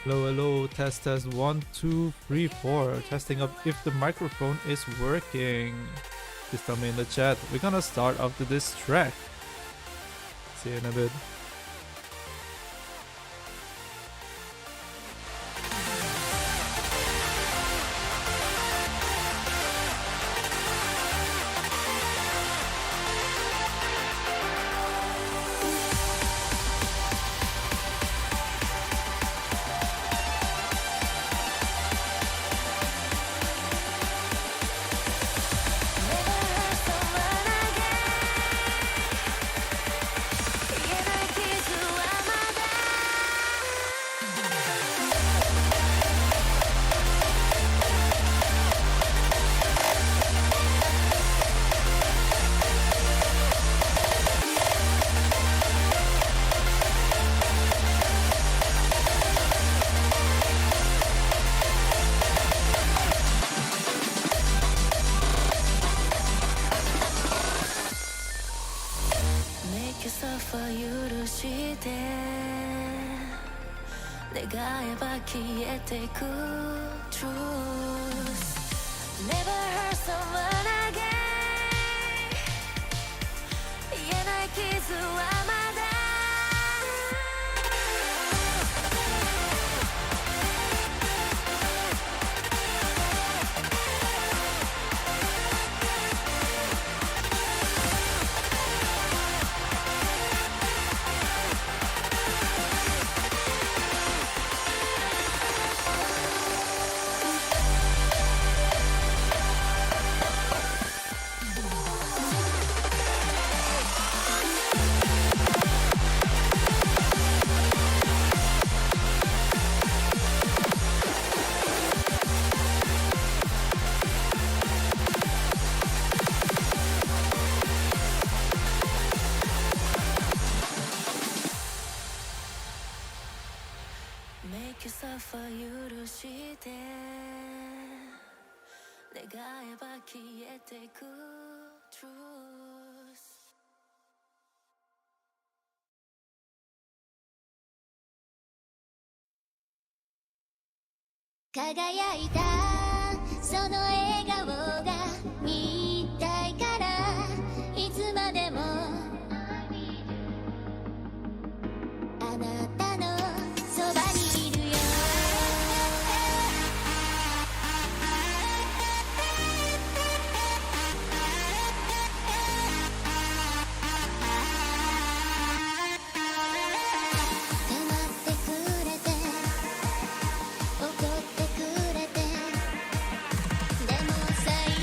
Hello, hello, test, test, 1, 2, 3, 4. Testing up if the microphone is working. Please tell me in the chat. We're gonna start off to this track. See you in a bit.輝いたその笑顔が見たいからいつまでもあなたのそばにいるよ構ってくれて怒ってくれてでも最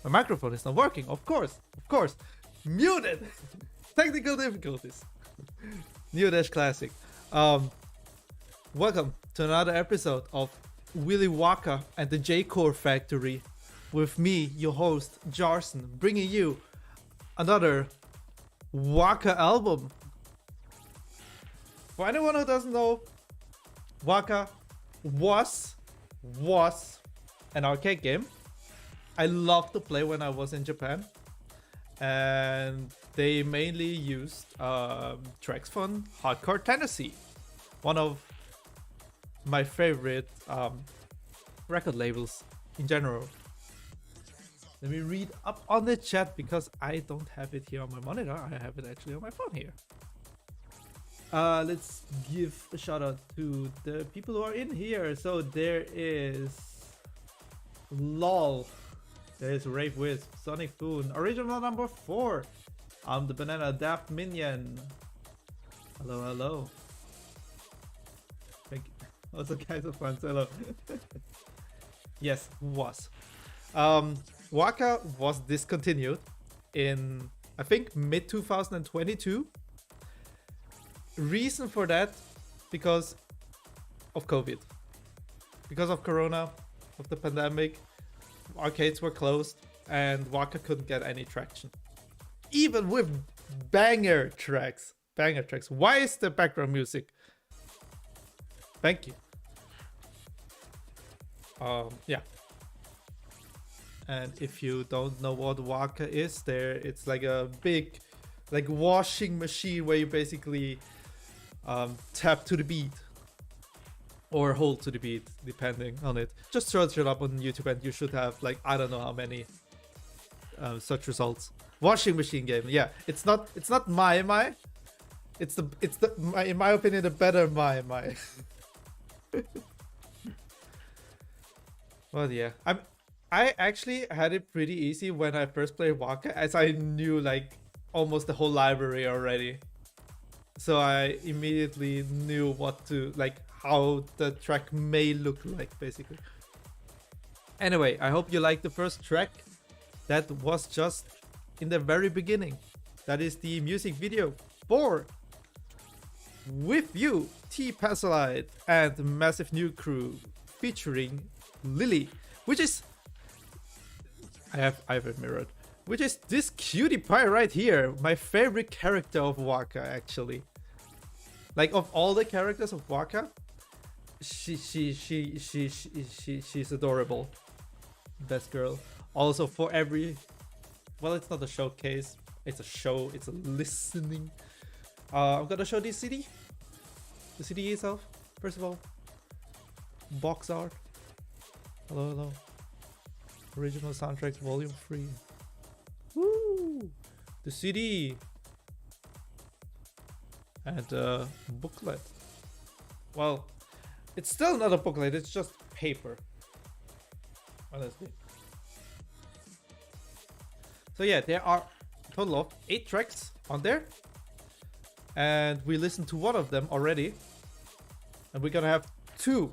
My microphone is not working, of course. Muted! Technical difficulties. Neodash Classic. Welcome to another episode of Willy Wacca and the J-Core Factory. With me, your host, Jarsen, bringing you another Wacca album. For anyone who doesn't know, Wacca was an arcade game I loved to play when I was in Japan, and they mainly used tracks from Hardcore Tennessee, one of my favorite record labels in general. Let me read up on the chat because I don't have it here on my monitor. I have it actually on my phone here. Let's give a shout out to the people who are in here. So there is LOL, there's Rave Wisp, Sonic Boon, original number 4. I'm the Banana Daft Minion. Hello. Thank you. Also guys of fans, hello. Yes, was. Wacca was discontinued in, I think, mid 2022. Reason for that, because of COVID, because of Corona, of the pandemic. Arcades were closed and Wacca couldn't get any traction, even with banger tracks. Why is the background music? Thank you. Yeah. And if you don't know what Wacca is, it's like a big, like, washing machine where you basically tap to the beat or hold to the beat, depending on it. Just search it up on YouTube and you should have, like, I don't know how many such results. Washing machine game. Yeah, it's not my. It's the in my opinion, the better my. Well, yeah, I actually had it pretty easy when I first played Wacca, as I knew like almost the whole library already. So I immediately knew what to, like, how the track may look like, basically. Anyway, I hope you liked the first track. That was just in the very beginning. That is the music video for With You, T Pasolite and Massive New Crew featuring Lily, which is, I have it mirrored, which is this cutie pie right here, my favorite character of Wacca, actually. Like, of all the characters of Wacca, she's adorable. Best girl. Also, for every, well, it's not a showcase, it's a show, it's a listening. I'm gonna show the CD itself. First of all, box art. Hello. Original soundtracks, Vol.3. Woo! The CD and a booklet. Well, it's still not a booklet, it's just paper, honestly. So yeah, there are a total of 8 tracks on there, and we listened to one of them already, and we're gonna have two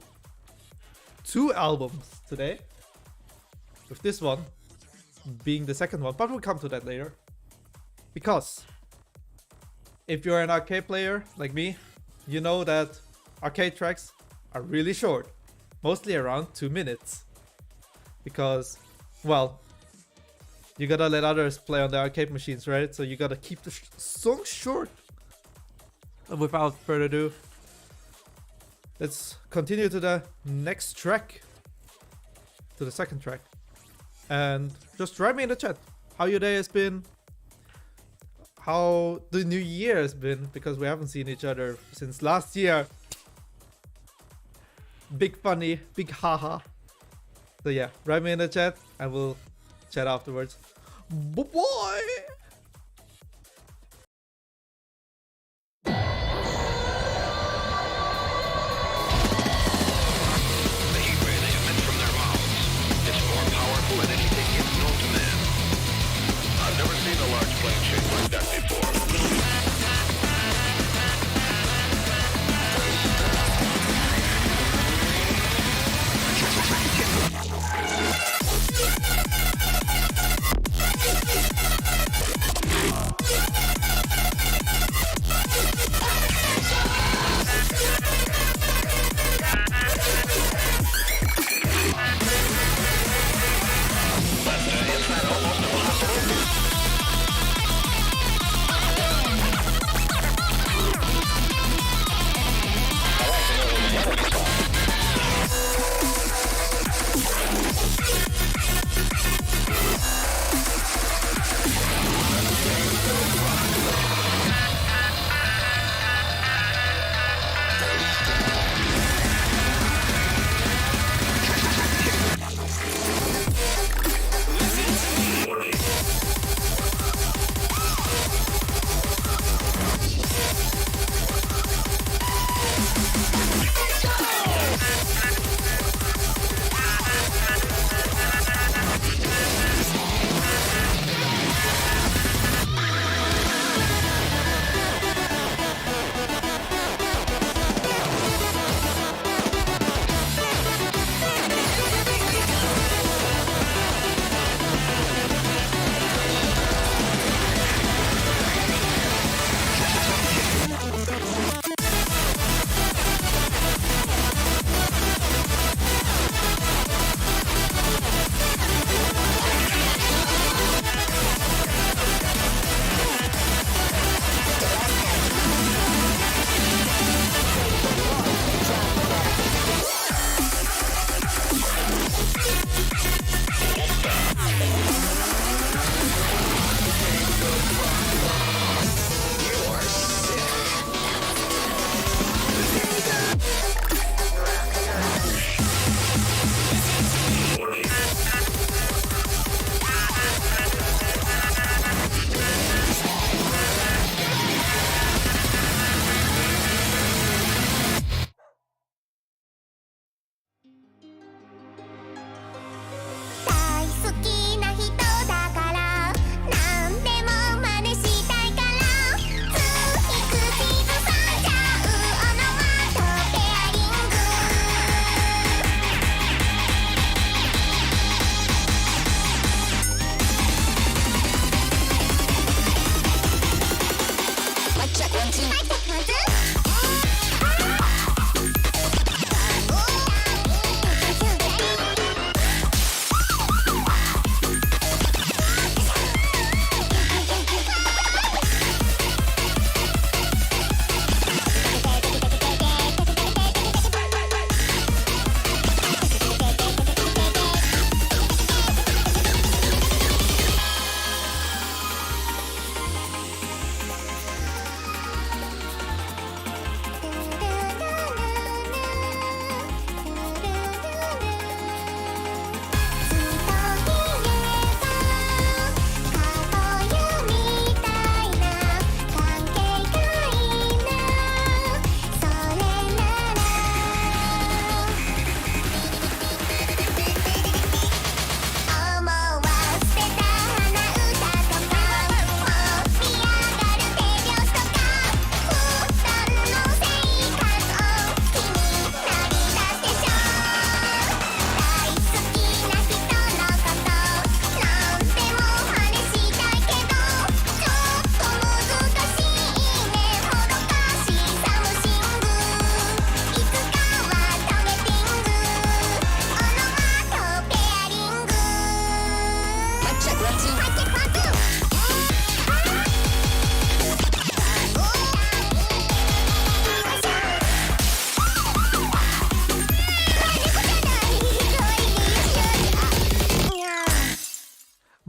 albums today, with this one being the second one, but we'll come to that later. Because if you're an arcade player like me, you know that arcade tracks are really short, mostly around 2 minutes. Because, well, you gotta let others play on the arcade machines, right? So you gotta keep the song short. And without further ado, let's continue to the next track, to the second track. And just write me in the chat how your day has been, how the new year has been, because we haven't seen each other since last year. Big funny, big haha. So yeah, write me in the chat and we'll chat afterwards. Bye-bye!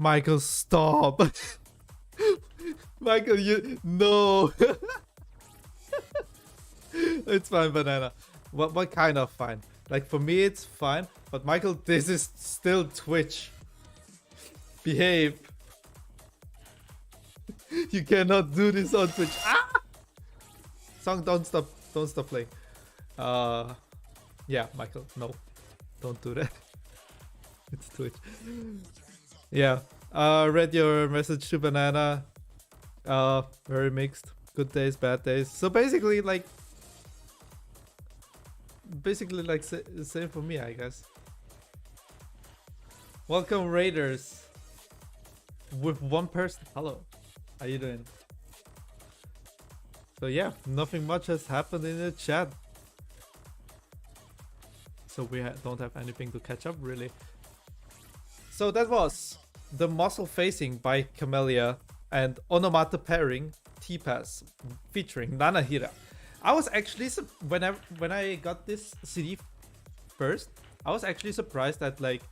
Michael, stop. Michael, you no. It's fine, banana. What kind of fine? Like for me it's fine, but Michael, this is still Twitch. Behave. You cannot do this on Twitch. Ah! Song, don't stop playing. Yeah, Michael, no. Don't do that. It's Twitch. Yeah. Read your message to Banana. Very mixed. Good days, bad days. So basically like same for me, I guess. Welcome Raiders. With one person. Hello. How you doing? So yeah, nothing much has happened in the chat. So we don't have anything to catch up really. So that was The Muscle Facing by Camellia and Onomata Pairing T-Pass featuring Nanahira. I was actually when I got this CD first, I was actually surprised that like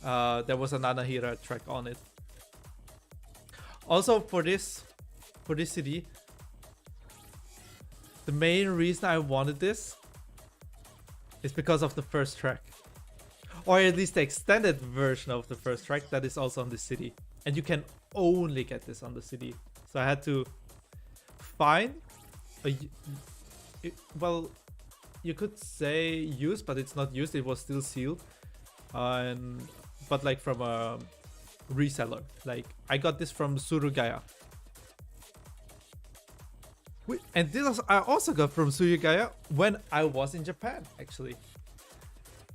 there was a Nanahira track on it. Also for this CD, the main reason I wanted this is because of the first track. Or at least the extended version of the first track that is also on the CD. And you can only get this on the CD. So I had to find well, you could say used, but it's not used, it was still sealed. But like from a reseller. Like I got this from Surugaya. And this I also got from Surugaya when I was in Japan, actually.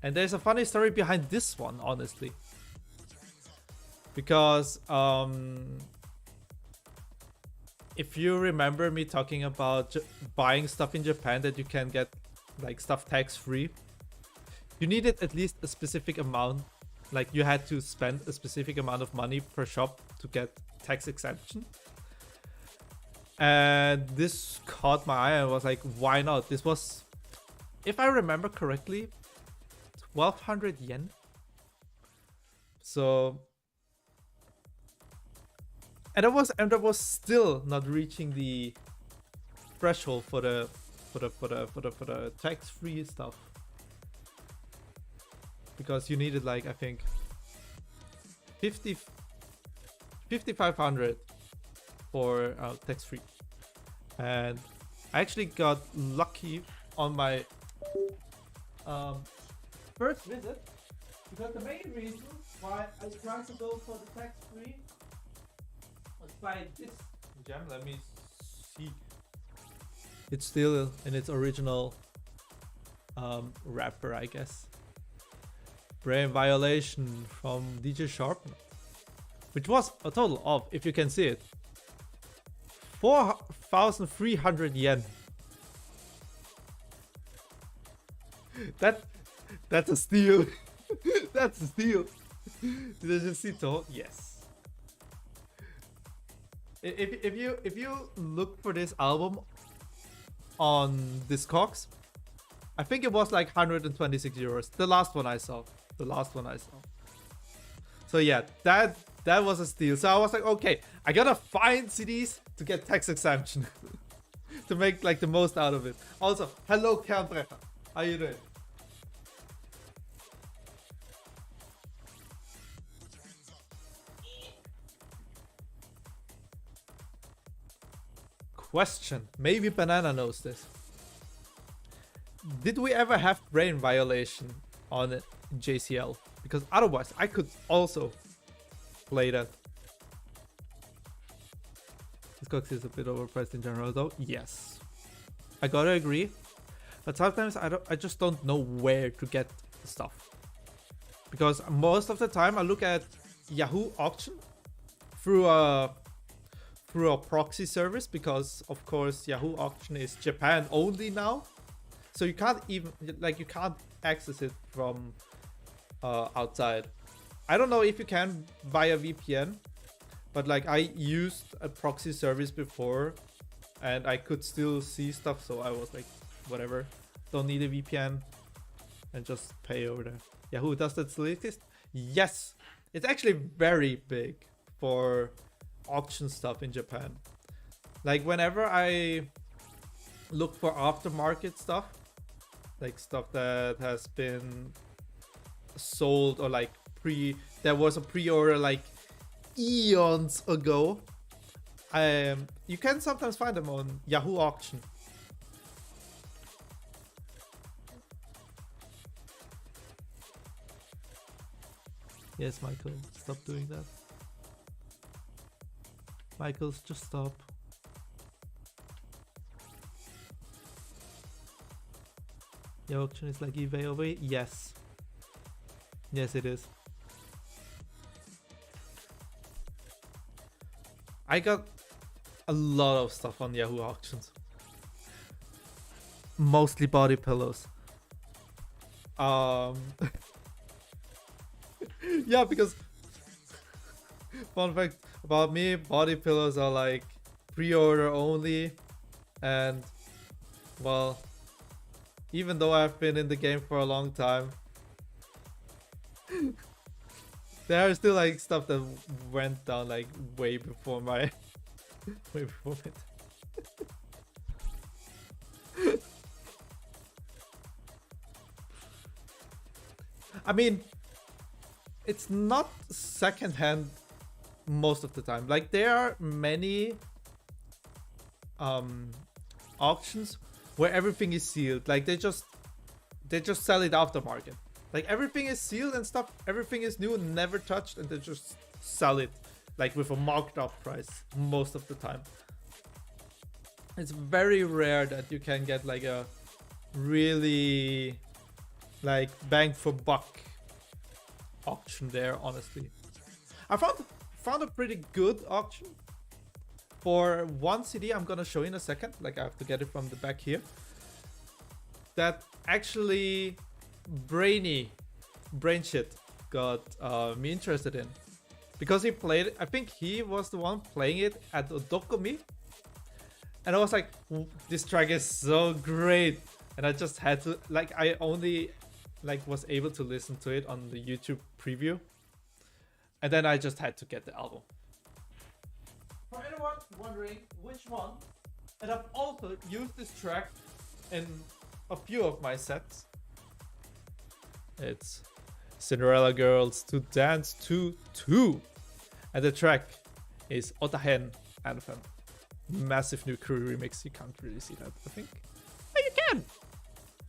And there's a funny story behind this one, honestly. Because if you remember me talking about buying stuff in Japan that you can get like stuff tax free, you needed at least a specific amount. Like you had to spend a specific amount of money per shop to get tax exemption. And this caught my eye and was like, why not? This was, if I remember correctly, 1200 yen. So, and that was still not reaching the threshold for the tax-free stuff, because you needed like I think 5,500 for tax-free. And I actually got lucky on my first visit, because the main reason why I tried to go for the tax-free was by this gem. Let me see. It's still in its original wrapper, I guess. Brain Violation from DJ Sharp, which was a total of, if you can see it, 4,300 yen. That's a steal. That's a steal. Did I just see Toho? Yes. If you look for this album on Discogs, I think it was like 126 euros. The last one I saw. So yeah, that was a steal. So I was like, okay, I gotta find CDs to get tax exemption to make like the most out of it. Also, hello Kernbrecher. How you doing? Question. Maybe Banana knows this. Did we ever have brain violation on JCL? Because otherwise I could also play that. This Cox is a bit overpriced in general though. Yes. I gotta agree. But sometimes I just don't know where to get stuff. Because most of the time I look at Yahoo auction through a proxy service, because of course Yahoo auction is Japan only now. So you can't even you can't access it from outside. I don't know if you can via VPN, but like I used a proxy service before and I could still see stuff, so I was like, whatever, don't need a VPN and just pay over there. Yahoo does that still exist? Yes, it's actually very big for auction stuff in Japan. Like whenever I look for aftermarket stuff, like stuff that has been sold or like there was a pre-order like eons ago, you can sometimes find them on Yahoo auction. Yes, Michael, stop doing that. Michael, just stop. Your auction is like eBay over here? Yes. Yes, it is. I got a lot of stuff on Yahoo auctions. Mostly body pillows. Yeah, because fun fact about me, body pillows are like pre-order only, and well, even though I've been in the game for a long time, there are still like stuff that went down like way before my way before it. I mean, it's not secondhand most of the time. Like there are many auctions where everything is sealed. Like they just sell it aftermarket. Like everything is sealed and stuff, everything is new, never touched, and they just sell it like with a marked up price most of the time. It's very rare that you can get like a really like bang for buck auction there, honestly. I found a pretty good auction for one CD I'm gonna show you in a second. Like I have to get it from the back here. That actually brain shit got me interested in, because he played it. I think he was the one playing it at Odokomi, and I was like, this track is so great, and I just had to, like, I only like was able to listen to it on the YouTube preview, and then I just had to get the album. For anyone wondering which one, and I've also used this track in a few of my sets, it's Cinderella Girls to Dance to 2, and the track is Otahen Anthem. Massive new crew remix. You can't really see that, I think. Oh, you can!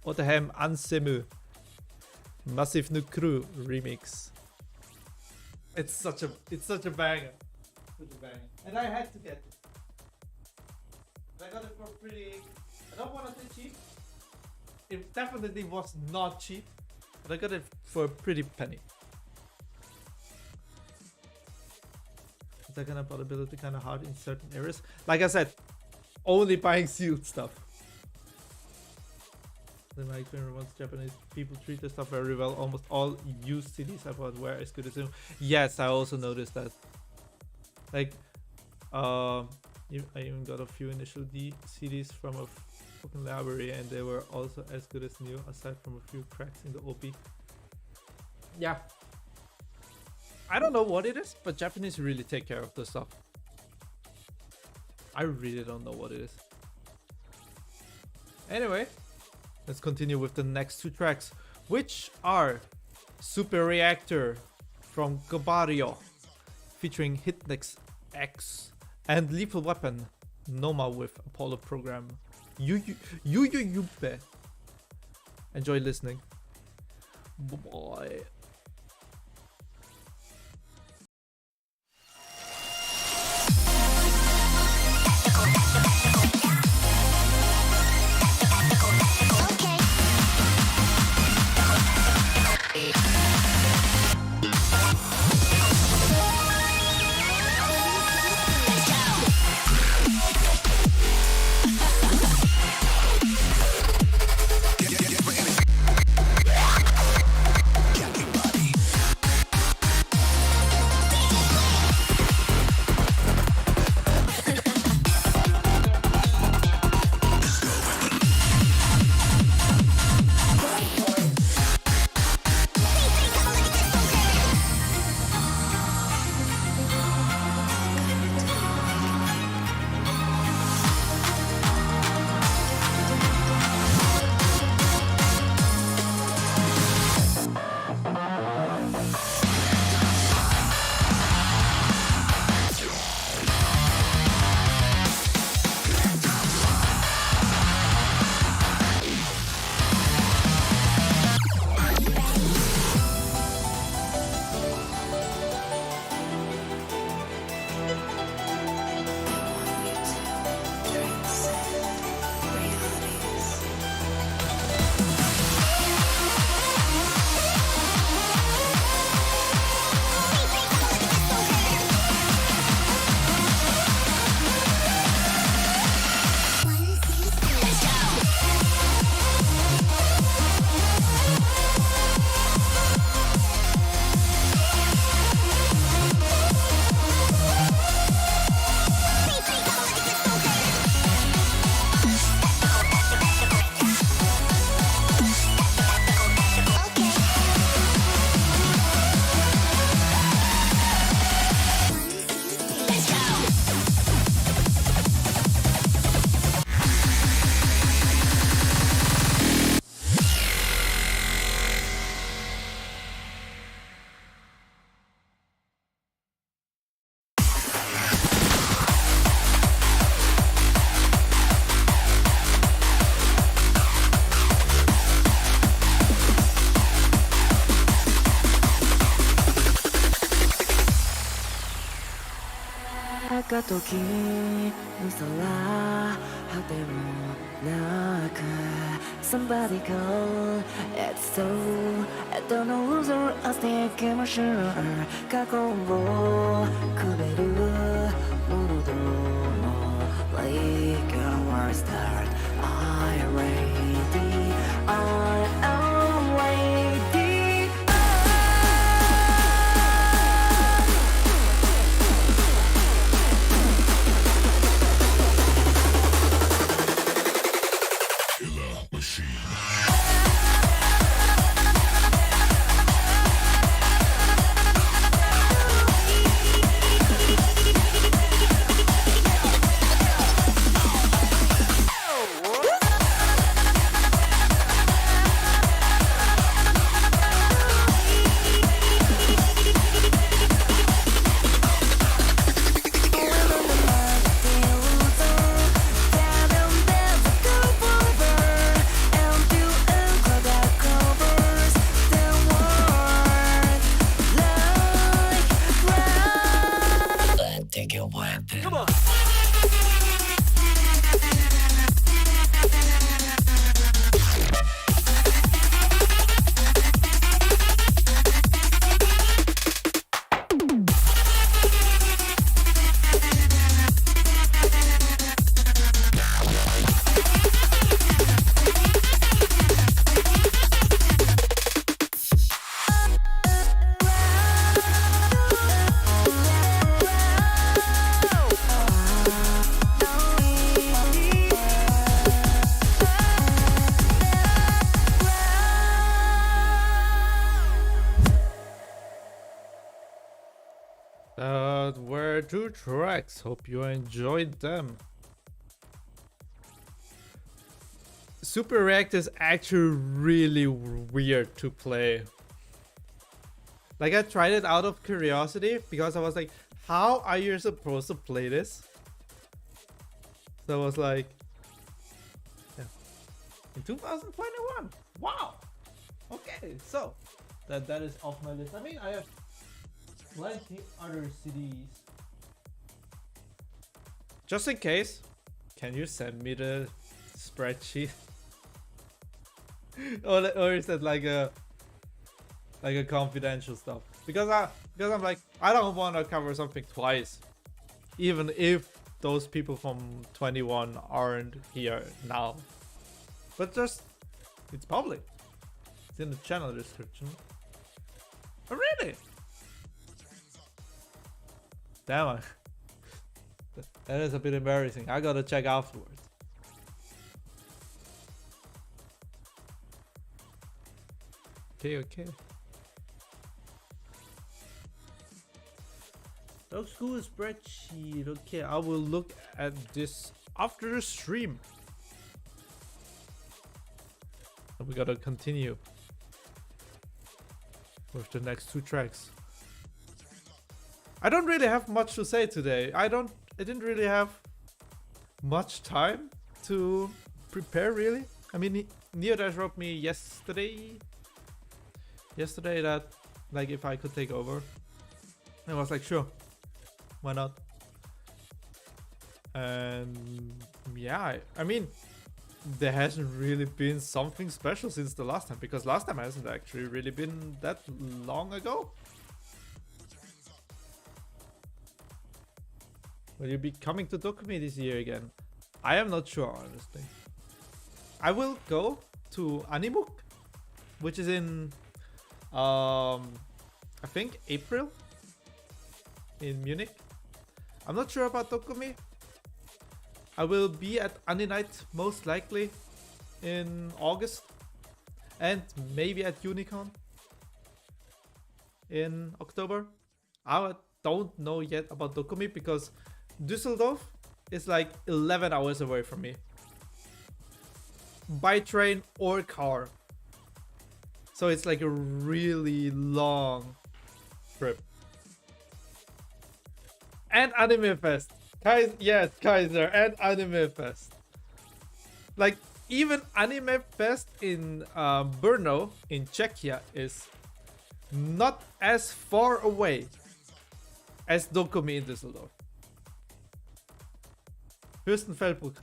Otahen Ansemu. Massive new crew remix. It's such a banger. Such a banger. And I had to get it. I got it for pretty, I don't want to say cheap. It definitely was not cheap, but I got it for a pretty penny. second compatibility kind of hard in certain areas. Like I said, only buying sealed stuff. In my experience, once Japanese people treat their stuff very well, almost all used CDs I bought were as good as new. Yes, I also noticed that. Like, I even got a few initial CDs from a fucking library, and they were also as good as new, aside from a few cracks in the OP. Yeah. I don't know what it is, but Japanese really take care of the stuff. I really don't know what it is. Anyway, let's continue with the next two tracks, which are Super Reactor from Gabario, featuring Hitnex X, and Lethal Weapon Noma with Apollo Program. Yupe. Enjoy listening. Boy.か時の空果てもなく Somebody call it so I don't know loser I'll take my sure 過去をくべるものども Like our start I ready I am ready 2 tracks. Hope you enjoyed them. Super React is actually really weird to play. Like, I tried it out of curiosity because I was like, how are you supposed to play this? So I was like, yeah. In 2021. Wow. Okay, so that is off my list. I mean, I have plenty other CDs. Just in case, can you send me the spreadsheet? or is that like a confidential stuff? Because I'm like, I don't want to cover something twice, even if those people from 21 aren't here now. But just, it's public. It's in the channel description. Oh, really? Damn, that is a bit embarrassing. I gotta check afterwards. Okay. Looks cool spreadsheet. Okay, I will look at this after the stream. And we gotta continue with the next 2 tracks. I don't really have much to say today. I didn't really have much time to prepare, really. I mean, Neodash wrote me yesterday that, like, if I could take over. I was like, sure, why not? And yeah, I mean, there hasn't really been something special since the last time, because last time hasn't actually really been that long ago. Will you be coming to Dokumi this year again? I am not sure, honestly. I will go to Animuk, which is in I think April in Munich. I'm not sure about Dokumi. I will be at Ani Night most likely in August, and maybe at Unicorn in October. I don't know yet about Dokumi because Düsseldorf is like 11 hours away from me by train or car, so it's like a really long trip. And Anime Fest. Yes, Kaiser and Anime Fest. Like, even Anime Fest in Brno in Czechia is not as far away as Dokumi in Düsseldorf. Fürstenfeldbruck.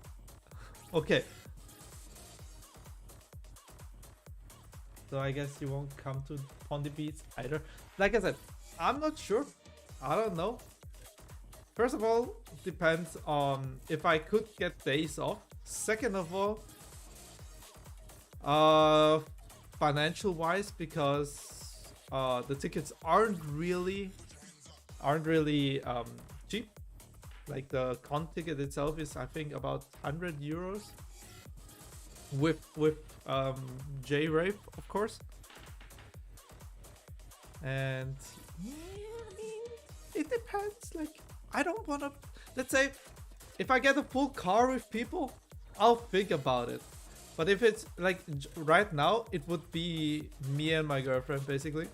Okay. So I guess you won't come to Pondy Beats either. Like I said, I'm not sure. I don't know. First of all, depends on if I could get days off. Second of all, financial wise, because the tickets aren't really cheap. Like, the con ticket itself is, I think, about 100 euros with J-Rave, of course. And yeah, I mean, it depends. Like, I don't want to, let's say, if I get a full car with people, I'll think about it. But if it's like right now, it would be me and my girlfriend, basically.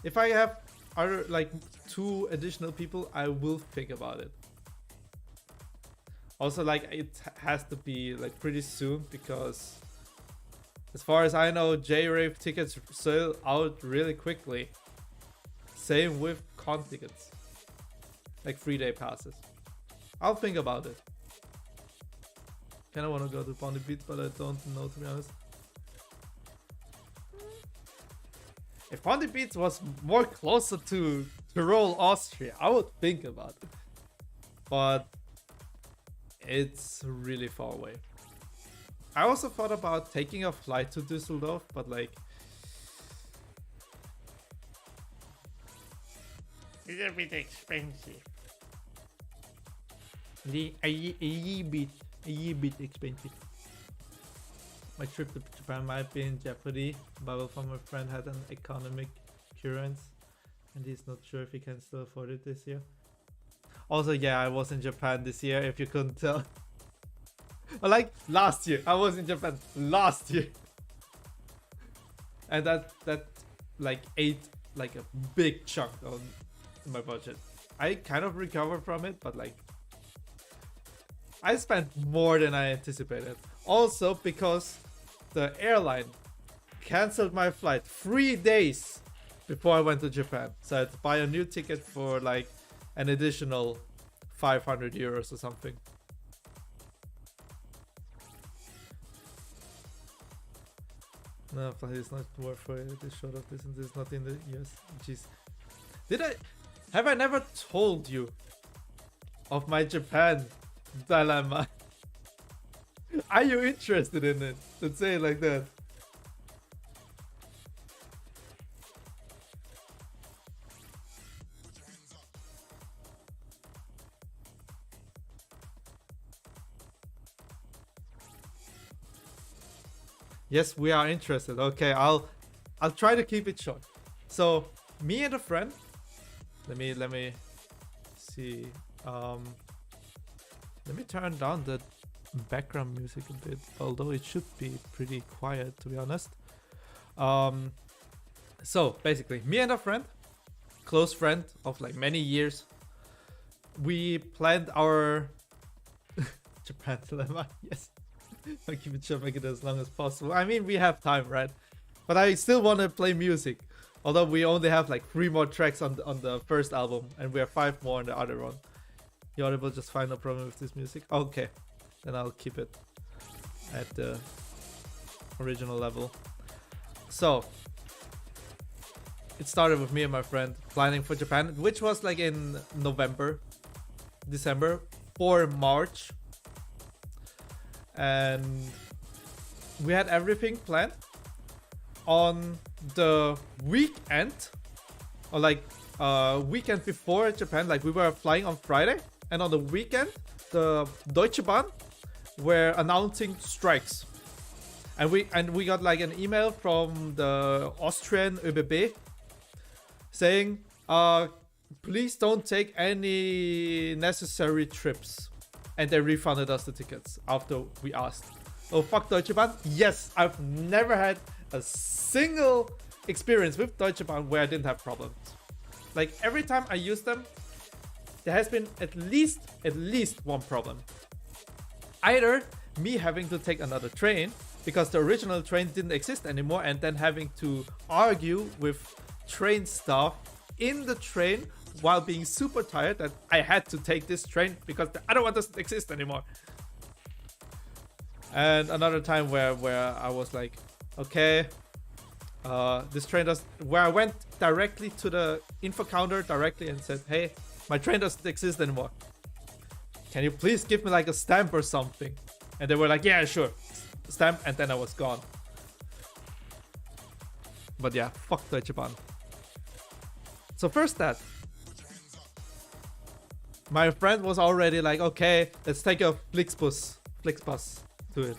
If I have other, like, 2 additional people, I will think about it. Also, like, it has to be like pretty soon, because as far as I know, J-Rave tickets sell out really quickly. Same with con tickets. Like 3-day passes. I'll think about it. Kinda wanna go to Pondy Beats, but I don't know, to be honest. If Pondy Beats was more closer to Tyrol, Austria, I would think about it. But it's really far away. I also thought about taking a flight to Düsseldorf, but like, it's a bit expensive. A bit expensive. My trip to Japan might be in jeopardy. Bubble from a friend had an economic current, and he's not sure if he can still afford it this year. Also, yeah, I was in Japan this year, if you couldn't tell. Or like last year. I was in Japan last year. And that like ate like a big chunk on my budget. I kind of recovered from it, but like I spent more than I anticipated. Also because the airline canceled my flight 3 days before I went to Japan. So I had to buy a new ticket for like an additional 500 euros or something. No, flight is not worth for it. This short of distance is not in the US. Jeez. Have I never told you of my Japan dilemma? Are you interested in it? Let's say it like that. Yes, we are interested. Okay, I'll try to keep it short. So me and a friend. Let me see. Let me turn down the background music a bit, although it should be pretty quiet, to be honest. So basically, me and a friend, close friend of like many years, we planned our Japan dilemma. Yes. I keep it short, make it as long as possible. I mean, we have time, right? But I still want to play music. Although we only have like 3 more tracks on the first album, and we have 5 more on the other one. You audible, just find no problem with this music. Okay, then I'll keep it at the original level. So it started with me and my friend planning for Japan, which was like in November, December, for March. And we had everything planned. On the weekend, or like weekend before Japan, like we were flying on Friday, and on the weekend the Deutsche Bahn were announcing strikes, and we got like an email from the Austrian ÖBB saying please don't take any necessary trips, and they refunded us the tickets after we asked. Oh fuck Deutsche Bahn. Yes, I've never had a single experience with Deutsche Bahn where I didn't have problems. Like every time I use them, there has been at least one problem. Either me having to take another train because the original train didn't exist anymore, and then having to argue with train staff in the train while being super tired that I had to take this train because the other one doesn't exist anymore. And another time where I was like, okay, this train does, where I went directly to the info counter directly and said, hey, my train doesn't exist anymore. Can you please give me like a stamp or something? And they were like, yeah, sure. Stamp, and then I was gone. But yeah, fuck Deutsche Bahn. So first that. My friend was already like, okay, let's take a Flixbus to it.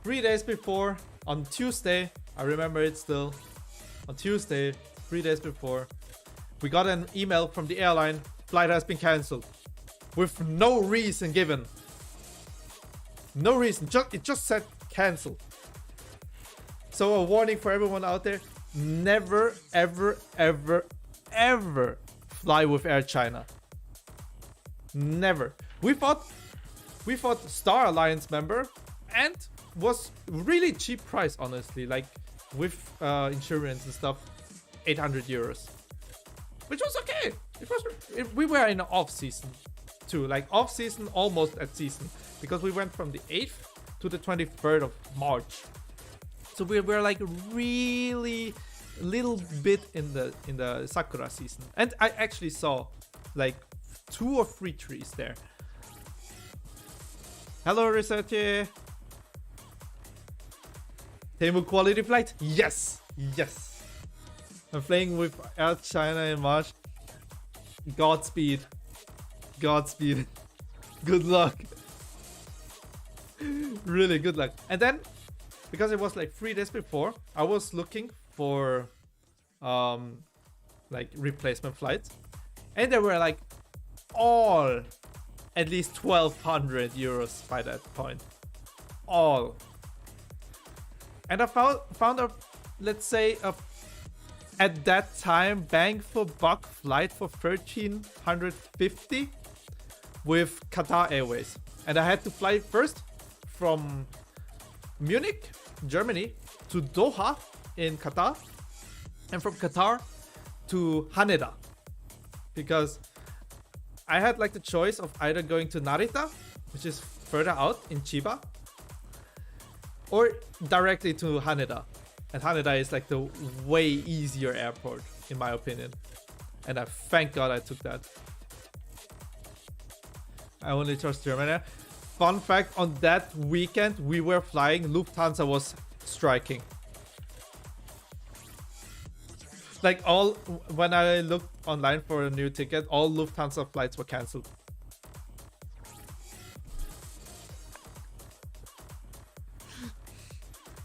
3 days before, on Tuesday, I remember it still, on Tuesday, 3 days before, we got an email from the airline, flight has been cancelled. With no reason given. No reason, it just said cancelled. So a warning for everyone out there, never, ever, ever, ever fly with Air China. Never. We thought Star Alliance member, and was really cheap price, honestly, like with insurance and stuff, 800 euros, which was okay. We were in off season too, like off season almost at season, because we went from the 8th to the 23rd of March, so we were like really little bit in the Sakura season, and I actually saw like 2 or 3 trees there. Hello Researcher. Temu quality flight? Yes! Yes! I'm playing with Air China in March. Godspeed. Godspeed. Good luck. Really good luck. And then, because it was like 3 days before, I was looking for like replacement flights, and they were like all at least 1,200 euros by that point, all. And I found a, let's say, a at that time bang for buck flight for 1,350 with Qatar Airways, and I had to fly first from Munich, Germany, to Doha in Qatar, and from Qatar to Haneda, because I had like the choice of either going to Narita, which is further out in Chiba, or directly to Haneda. And Haneda is like the way easier airport, in my opinion. And I thank God I took that. I only trust Germany. Fun fact, on that weekend we were flying, Lufthansa was striking. Like all, when I looked online for a new ticket, all Lufthansa flights were cancelled.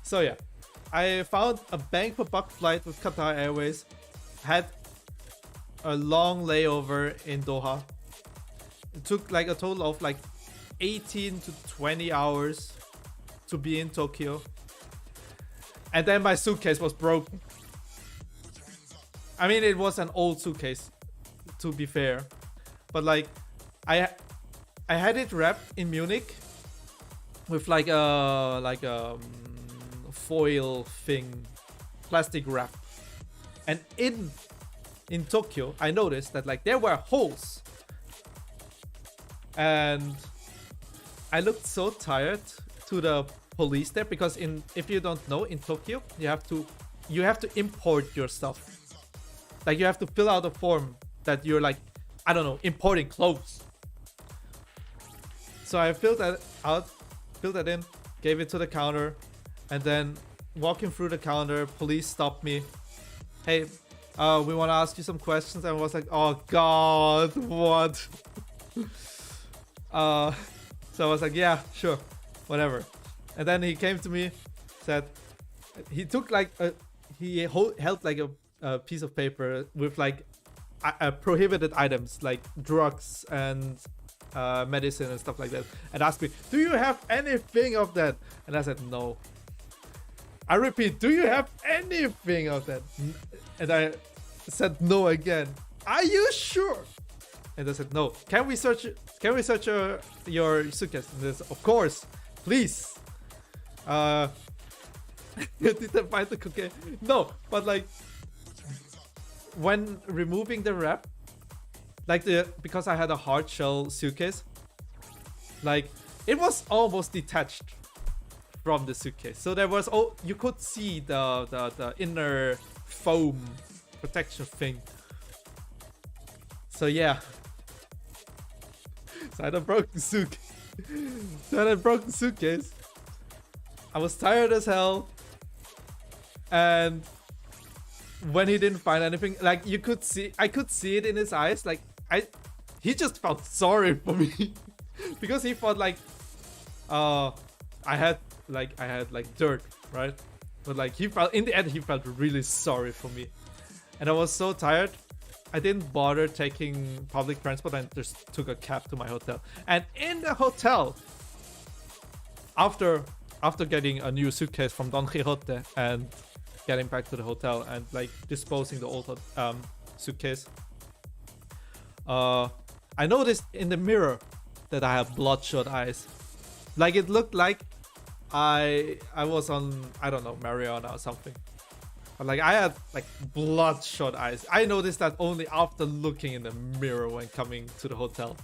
So yeah, I found a bang for buck flight with Qatar Airways, had a long layover in Doha. It took like a total of like 18 to 20 hours to be in Tokyo. And then my suitcase was broken. I mean, it was an old suitcase, to be fair. But like, I had it wrapped in Munich with like a foil thing, plastic wrap. And in Tokyo, I noticed that like there were holes. And I looked so tired to the police there, because if you don't know, in Tokyo you have to import your stuff. Like you have to fill out a form that you're like, I don't know, importing clothes. So I filled that out, filled that in, gave it to the counter, and then walking through the counter, police stopped me. Hey, we want to ask you some questions. And I was like, oh God, what? So I was like, yeah, sure, whatever. And then he came to me, said, he took like he held like a piece of paper with like prohibited items like drugs and medicine and stuff like that, and asked me, do you have anything of that? And I said, no. I repeat, do you have anything of that? And I said no again. Are you sure? And I said, no. Can we search your suitcase? And they said, of course, please. Did I find the cocaine? No, but like when removing the wrap, like because I had a hard shell suitcase, like it was almost detached from the suitcase. So there was, you could see the inner foam protection thing. So yeah. So I had a broken suitcase. I was tired as hell. And when he didn't find anything, like I could see it in his eyes, like he just felt sorry for me. Because he thought like I had dirt, right? But like in the end he felt really sorry for me. And I was so tired, I didn't bother taking public transport and just took a cab to my hotel. And in the hotel, after getting a new suitcase from Don Quixote and getting back to the hotel and like disposing the old suitcase, I noticed in the mirror that I had bloodshot eyes. Like it looked like I was on, I don't know, marijuana or something. But like I had like bloodshot eyes. I noticed that only after looking in the mirror when coming to the hotel.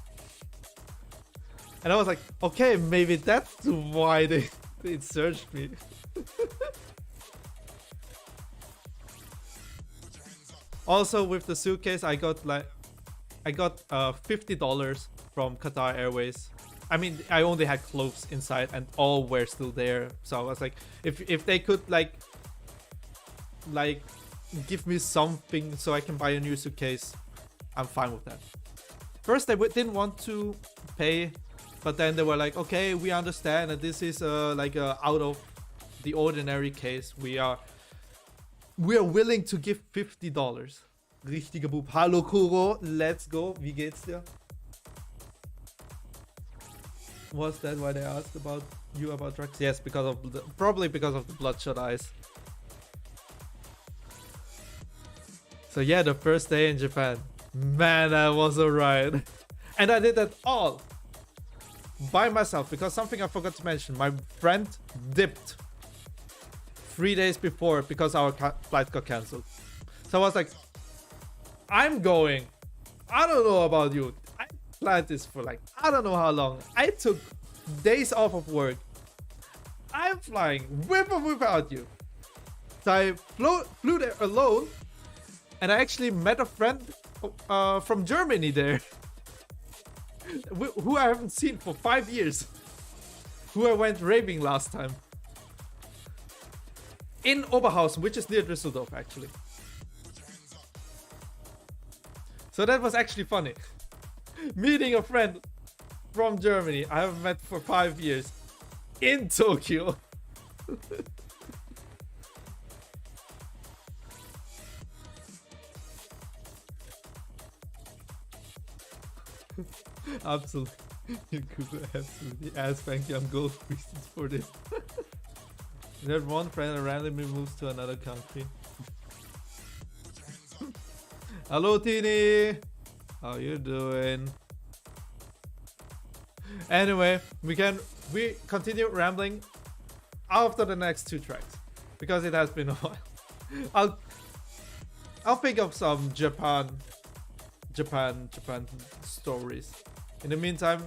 And I was like, okay, maybe that's why they searched me. Also with the suitcase, I got $50 from Qatar Airways. I mean, I only had clothes inside and all were still there. So I was like, if they could like give me something so I can buy a new suitcase, I'm fine with that. First they didn't want to pay, but then they were like, okay, we understand that this is like a out of the ordinary case. We are willing to give $50. Richtiger Bub. Hallo Kuro, let's go. Wie geht's dir? Was that why they asked about you about drugs? Yes, because of probably because of the bloodshot eyes. So yeah, the first day in Japan. Man, that was a ride. And I did that all by myself because something I forgot to mention. My friend dipped 3 days before because our flight got cancelled. So I was like, I'm going. I don't know about you. I planned this for like, I don't know how long. I took days off of work. I'm flying with or without you. So I flew there alone. And I actually met a friend from Germany there. Who I haven't seen for 5 years. Who I went raving last time. In Oberhausen, which is near Düsseldorf actually. So that was actually funny. Meeting a friend from Germany I haven't met for 5 years. In Tokyo. Absolutely. You could absolutely ask thank you. I'm gold reasons for this. You had one friend that randomly moves to another country. Hello Tini! How you doing? Anyway, we continue rambling after the next 2 tracks. Because it has been a while. I'll pick up some Japan stories. In the meantime,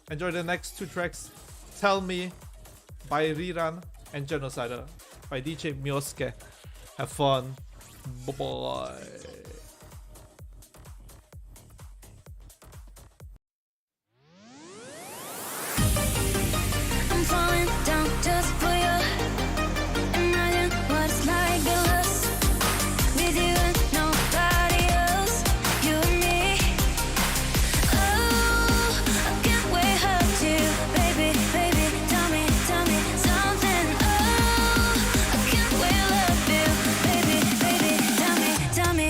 enjoy the next 2 tracks. Tell Me by Riran and Genocider by DJ Miosuke. Have fun. Bye-bye. I'm falling down just for you. Imagine what it's like to lose with you and nobody else. You and me. Oh, I can't wait hurt you, baby, baby. Tell me something. Oh, I can't wait love you, baby, baby. Tell me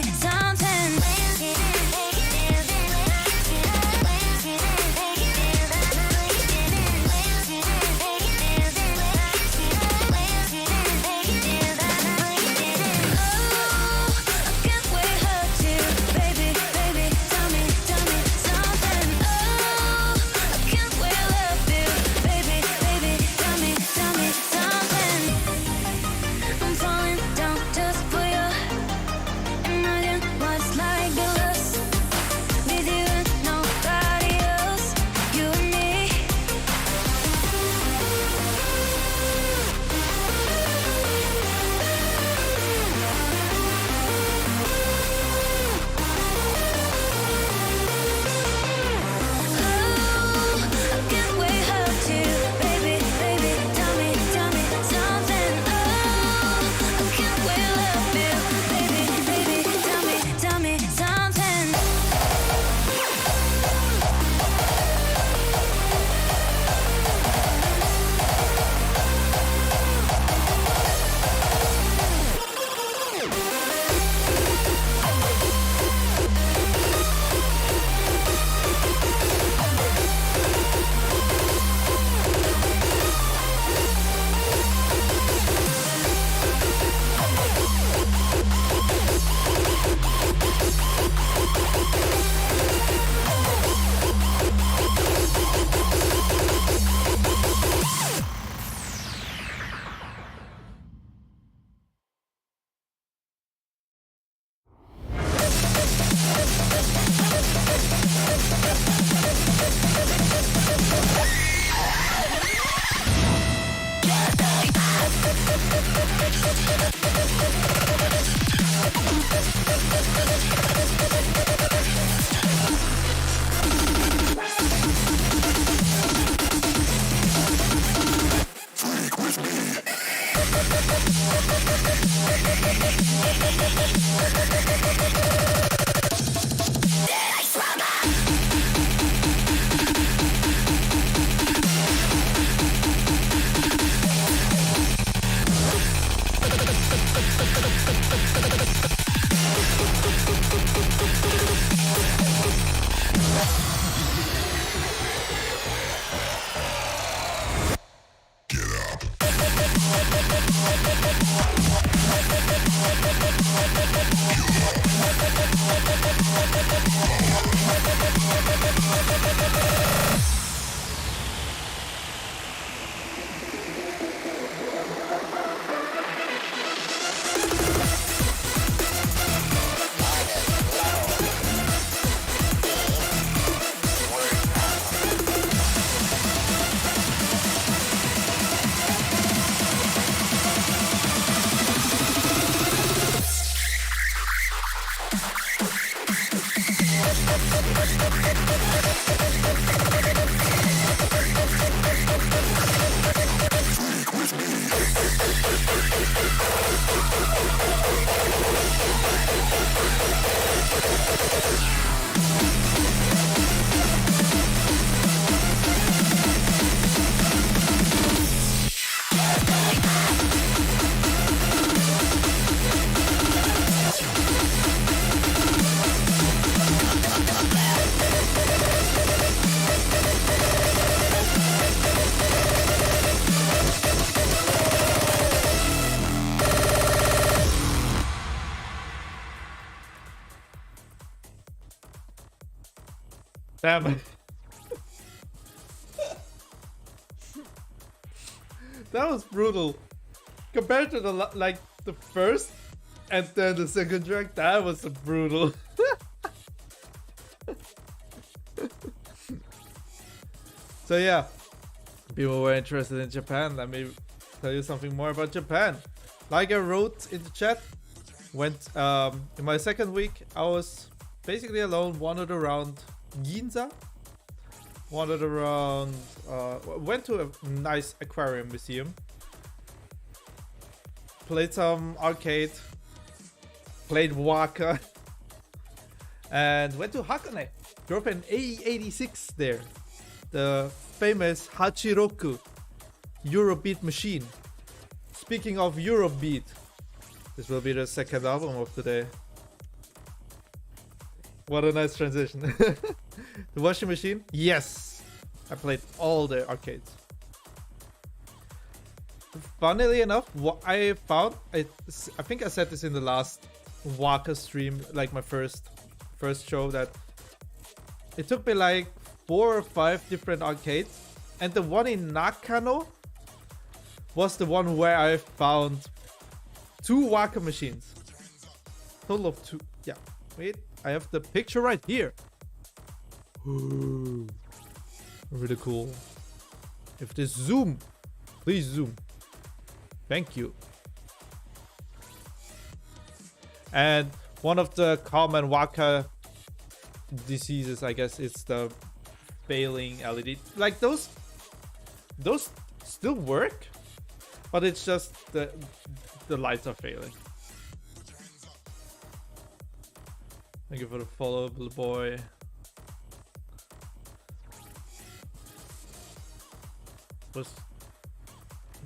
Damn it. That was brutal. Compared to the first and then the second track, that was brutal. So yeah, people were interested in Japan. Let me tell you something more about Japan. Like I wrote in the chat, in my second week, I was basically alone, wandered around Ginza, wandered around, went to a nice aquarium museum, played some arcade, played Wacca, and went to Hakone. Drove an AE86 there, the famous Hachiroku Eurobeat machine. Speaking of Eurobeat, this will be the second album of today. What a nice transition. The washing machine? Yes! I played all the arcades. Funnily enough, what I found, I think I said this in the last Wacca stream, like my first show, that it took me like 4 or 5 different arcades, and the one in Nakano was the one where I found 2 Wacca machines. Total of 2. Yeah. Wait, I have the picture right here. Ooh, really cool. If this zoom, please zoom. Thank you. And one of the common Wacca diseases, I guess, is the failing LED. Like those still work, but it's just the lights are failing. Thank you for the follow, blue boy.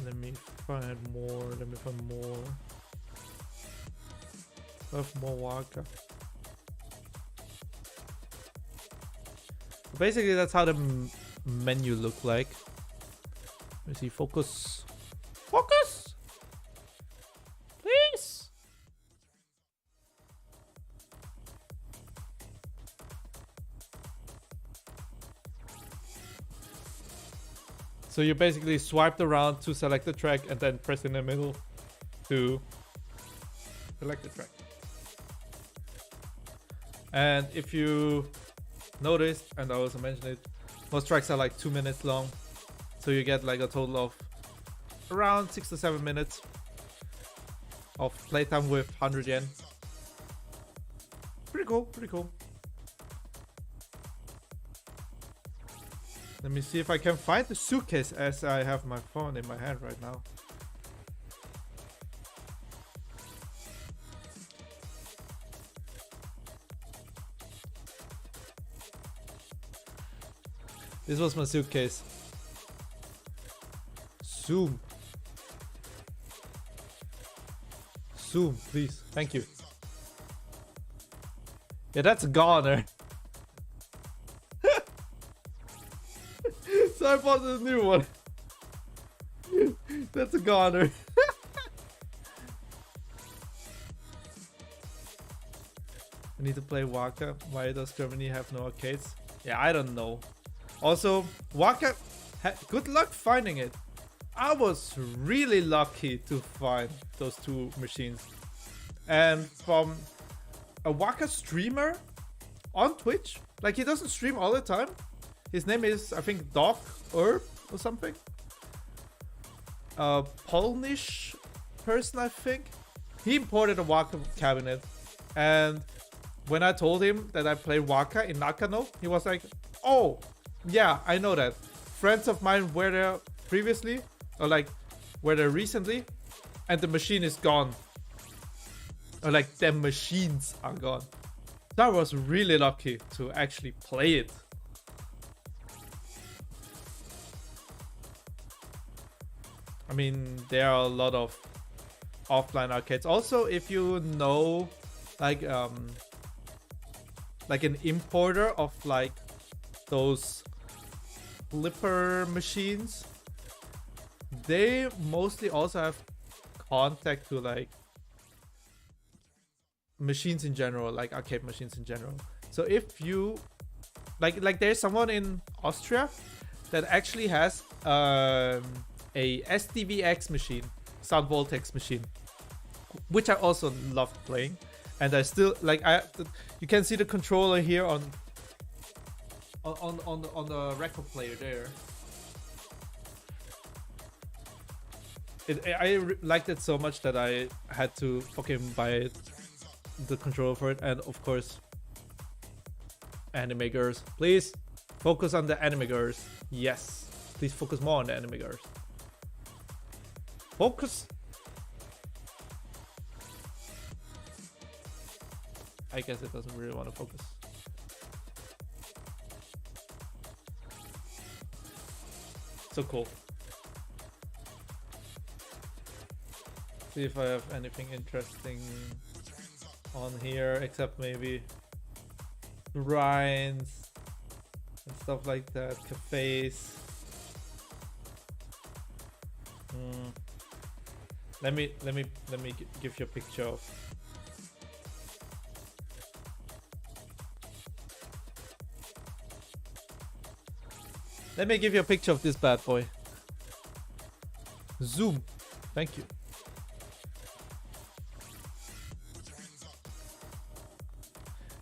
Let me find more. Let me find more. I have more Wacca. Basically, that's how the menu look like. Let me see. Focus. Focus! Please! So you basically swiped around to select the track and then press in the middle to select the track. And if you noticed, and I also mentioned it, most tracks are like 2 minutes long. So you get like a total of around 6 to 7 minutes of playtime with 100 yen. Pretty cool, pretty cool. Let me see if I can find the suitcase, as I have my phone in my hand right now. This was my suitcase. Zoom. Zoom, please. Thank you. Yeah, that's a goner. So I bought this new one. That's a goner. I need to play Wacca. Why does Germany have no arcades? Yeah, I don't know. Also, Wacca, good luck finding it. I was really lucky to find those 2 machines. And from a Wacca streamer on Twitch, like he doesn't stream all the time. His name is, I think, Doc Herb or something. A Polish person, I think. He imported a Wacca cabinet. And when I told him that I played Wacca in Nakano, he was like, oh, yeah, I know that. Friends of mine were there previously, or like were there recently, and the machine is gone. Or like the machines are gone. So I was really lucky to actually play it. I mean, there are a lot of offline arcades. Also, if you know, like an importer of like those flipper machines, they mostly also have contact to like machines in general, like arcade machines in general. So if you like there's someone in Austria that actually has a SDVX machine, Sound Voltex machine, which I also loved playing, and I still like. You can see the controller here on the record player there. I liked it so much that I had to fucking buy the controller for it, and of course, anime girls. Please focus on the anime girls. Yes, please focus more on the anime girls. Focus. I guess it doesn't really want to focus. So cool. See if I have anything interesting on here, except maybe grinds and stuff like that, cafes. Let me give you a picture of. Let me give you a picture of this bad boy. Zoom. Thank you.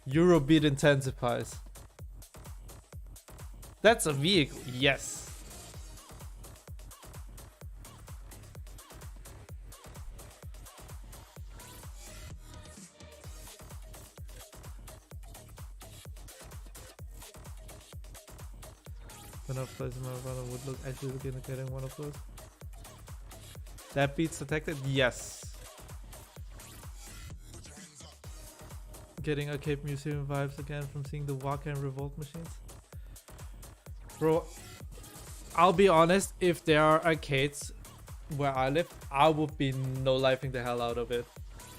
Eurobeat intensifies. That's a vehicle. Yes. When I play my brother would look actually looking at getting one of those. That beats detected? Yes. Getting arcade museum vibes again from seeing the Wacca and Revolt machines. Bro, I'll be honest, if there are arcades where I live, I would be no-lifing the hell out of it.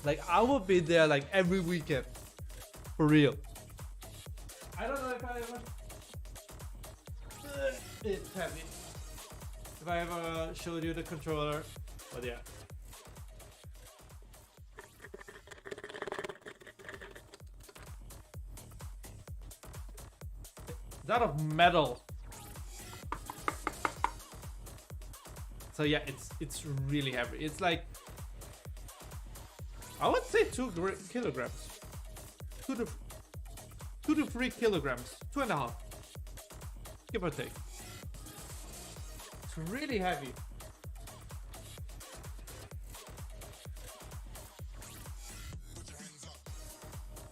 Like, I would be there like every weekend. For real. I don't know if I ever... It's heavy. If I ever showed you the controller, but yeah. It's out of metal. So yeah, it's really heavy. It's like, I would say 2 kilograms. 2 to 3 kilograms. 2.5. Give or take. It's really heavy.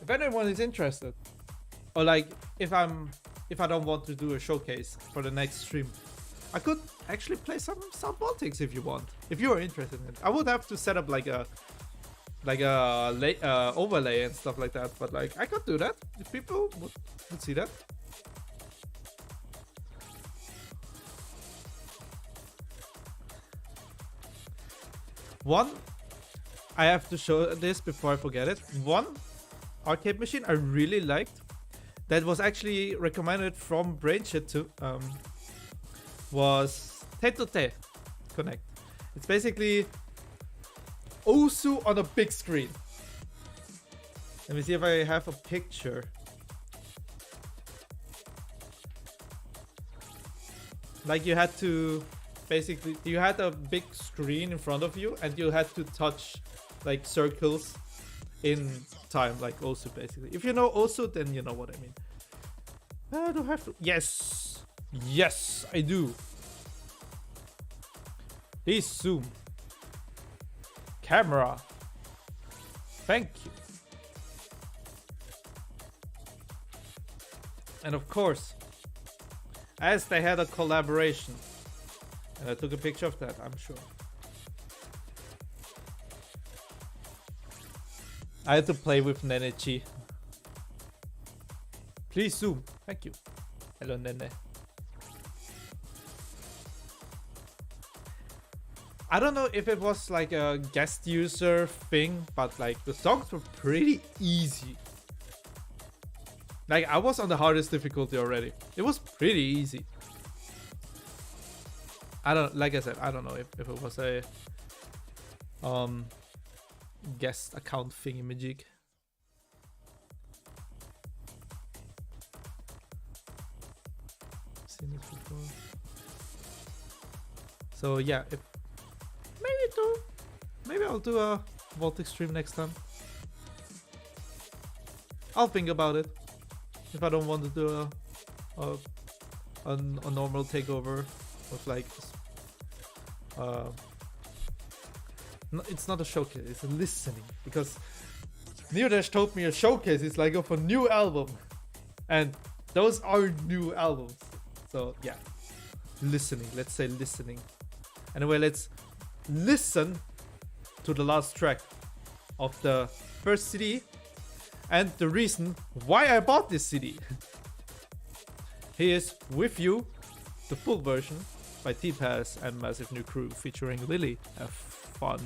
If anyone is interested, or like if I don't want to do a showcase for the next stream, I could actually play some Baltics if you want. If you are interested in it, I would have to set up like a overlay and stuff like that. But like I could do that if people would see that. One, I have to show this before I forget it. One arcade machine I really liked that was actually recommended from Brainshit to was T2T Connect. It's basically Osu on a big screen. Let me see if I have a picture. Like you had to basically, you had a big screen in front of you and you had to touch like circles in time, like Osu basically. If you know Osu, then you know what I mean. I don't have to. Yes, yes, I do. Please zoom. Camera. Thank you. And of course, as they had a collaboration, and I took a picture of that, I'm sure. I had to play with Nenechi. Please zoom. Thank you. Hello, Nene. I don't know if it was like a guest user thing, but like the songs were pretty easy. Like I was on the hardest difficulty already. It was pretty easy. Like I said, I don't know if it was a guest account thingy-majig. seen it before. So yeah, if maybe I'll do a Vol.3 stream next time. I'll think about it. If I don't want to do a normal takeover with like no, it's not a showcase, it's a listening, because Neodash told me a showcase is like of a new album, and those are new albums. So yeah, listening, let's say listening. Anyway, let's listen to the last track of the first CD and the reason why I bought this CD. Here is With You, the full version by T-Pass and Massive New Crew featuring Lily. Have fun.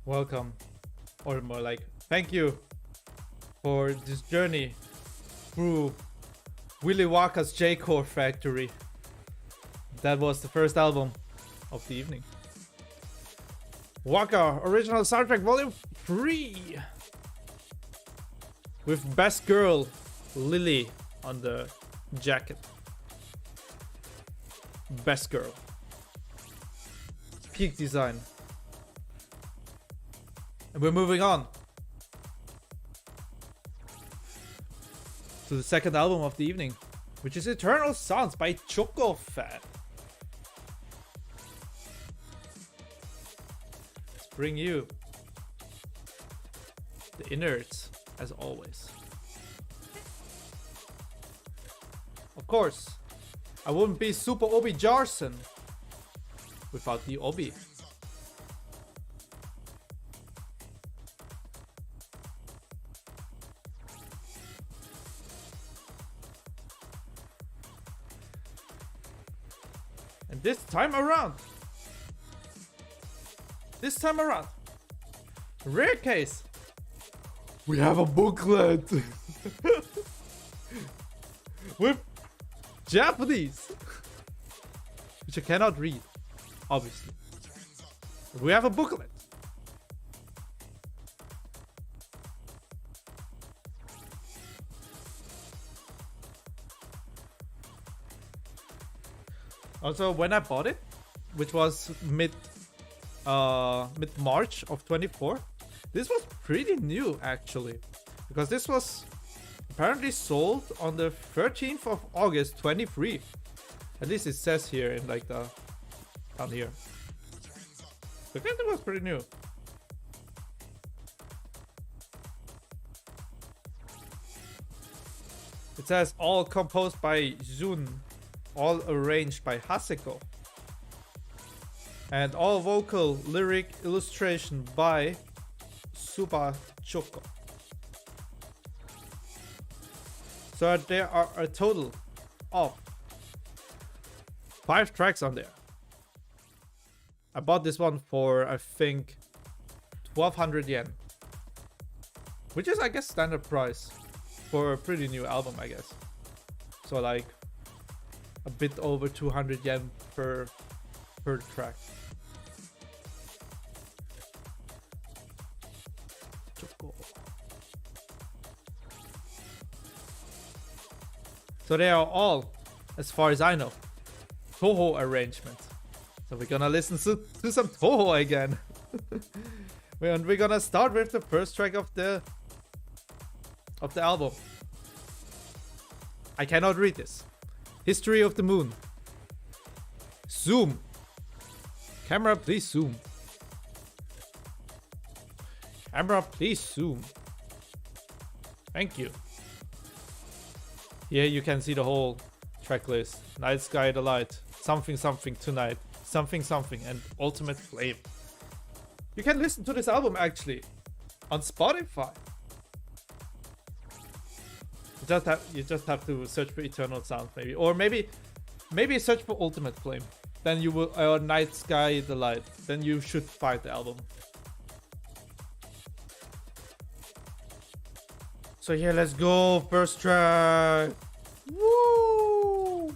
Welcome or more like thank you for this journey through Willy Wacca's J-Core factory. That was the first album of the evening. Wacca original soundtrack Volume 3 with Best Girl Lily on the jacket. Best Girl. Peak design. And we're moving on to the second album of the evening, which is Eternal Sounds by Cho Fan. Let's bring you the innards as always. Of course, I wouldn't be Super Obi Jarsen without the Obi. And this time around, rare case, we have a booklet with Japanese, which I cannot read, obviously. But we have a booklet. Also, when I bought it, which was mid-March of 24, this was pretty new actually, because this was apparently sold on the 13th of August 23. At least it says here in like the down here. So I think it was pretty new. It says all composed by Jun, all arranged by Haseko, and all vocal, lyric, illustration by Suba Choko. So there are a total of 5 tracks on there. I bought this one for I think 1200 yen, which is I guess standard price for a pretty new album, I guess. So like a bit over 200 yen per track. So they are all, as far as I know, Toho arrangements. So we're gonna listen to some Toho again. And we're gonna start with the first track of the album. I cannot read this. History of the Moon. Zoom. Camera, please zoom. Camera, please zoom. Thank you. Here you can see the whole track list. Night Sky, the Light, Something Something Tonight, Something Something, and Ultimate Flame. You can listen to this album actually on Spotify. You just have to search for Eternal Sounds maybe, or maybe search for Ultimate Flame. Then you will, or Night Sky, the Light. Then you should find the album. So yeah, let's go. First track. Woo!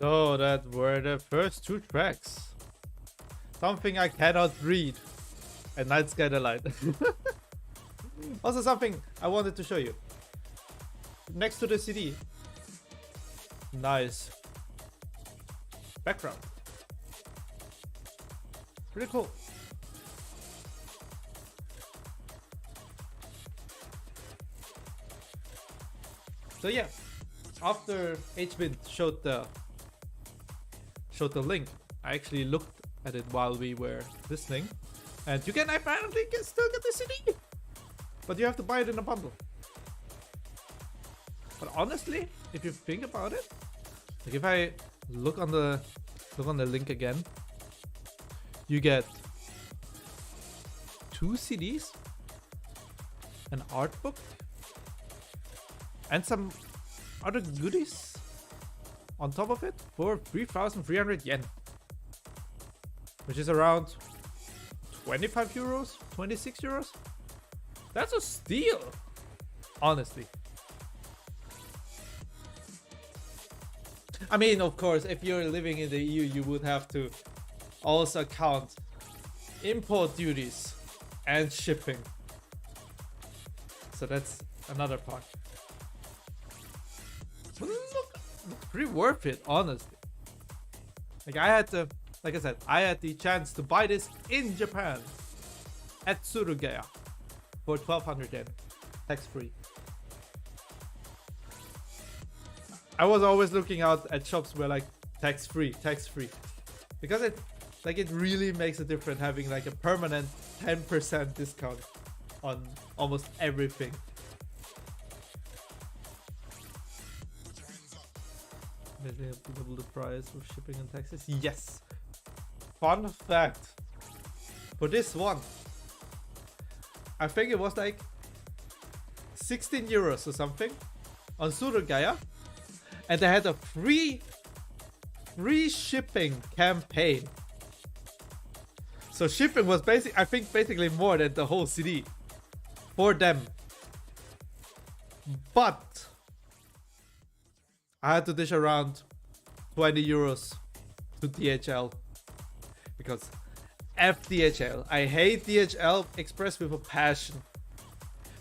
So that were the first 2 tracks. Something I cannot read. And Night Sky the Light. Also something I wanted to show you. Next to the CD. Nice background. Pretty cool. So yeah, after HBIN showed the link, I actually looked at it while we were listening, and you can apparently still get the CD, but you have to buy it in a bundle. But honestly, if you think about it, like if I look on the link again, you get 2 CDs, an art book, and some other goodies on top of it for 3,300 yen, which is around 25 euros, 26 euros. That's a steal, honestly. I mean, of course, if you're living in the EU, you would have to also count import duties and shipping. So that's another part. But looks pretty worth it, honestly. Like I said, I had the chance to buy this in Japan at Surugaya for 1,200 yen, tax free. I was always looking out at shops where like tax free, because it really makes a difference having like a permanent 10% discount on almost everything. Maybe double the price with shipping and taxes. Yes. Fun fact for this one, I think it was like 16 euros or something on Surugaya, and they had a free shipping campaign. So shipping was basically more than the whole CD for them. But I had to dish around 20 euros to DHL because F DHL. I hate DHL Express with a passion.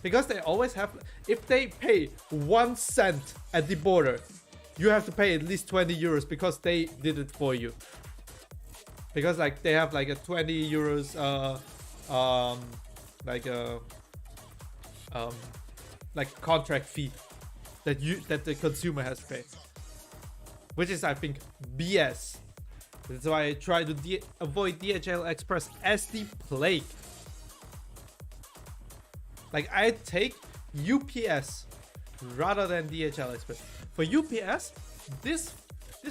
Because they always have, if they pay 1 cent at the border, you have to pay at least 20 euros because they did it for you. Because like they have like a 20 euros like contract fee that the consumer has to pay, which is I think BS. That's why I try to avoid DHL Express as the plague. Like I take UPS rather than DHL Express. For UPS, this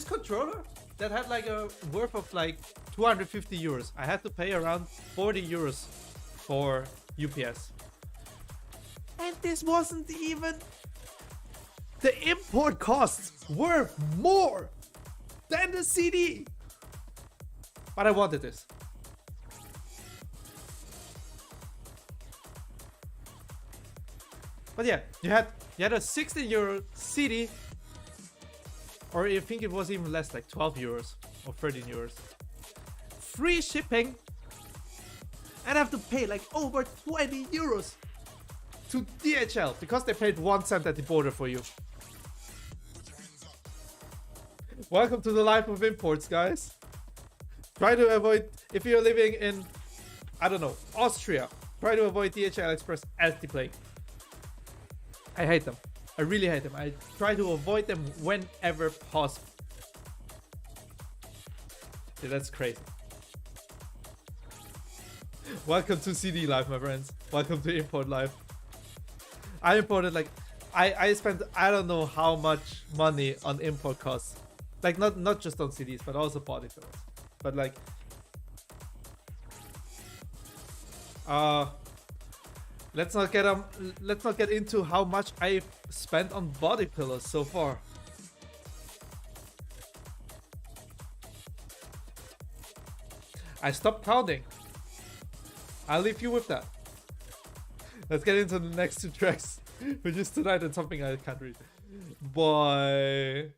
controller that had like a worth of like 250 euros, I had to pay around 40 euros for UPS. And this wasn't even, the import costs were more than the CD. But I wanted this. But yeah, you had a 16 euro CD, or I think it was even less, like 12 euros or 13 euros. Free shipping, and I have to pay like over 20 euros to DHL because they paid 1 cent at the border for you. Welcome to the life of imports, guys. Try to avoid, if you're living in, I don't know, Austria, try to avoid DHL Express as the plague. I hate them. I really hate them. I try to avoid them whenever possible. Yeah, that's crazy. Welcome to CD life, my friends. Welcome to import life. I imported like, I spent I don't know how much money on import costs. Like not just on CDs, but also body fillers. But like, let's not get into how much I've spent on body pillows so far. I stopped counting. I'll leave you with that. Let's get into the next 2 tracks, which is Tonight and something I can't read. Boy.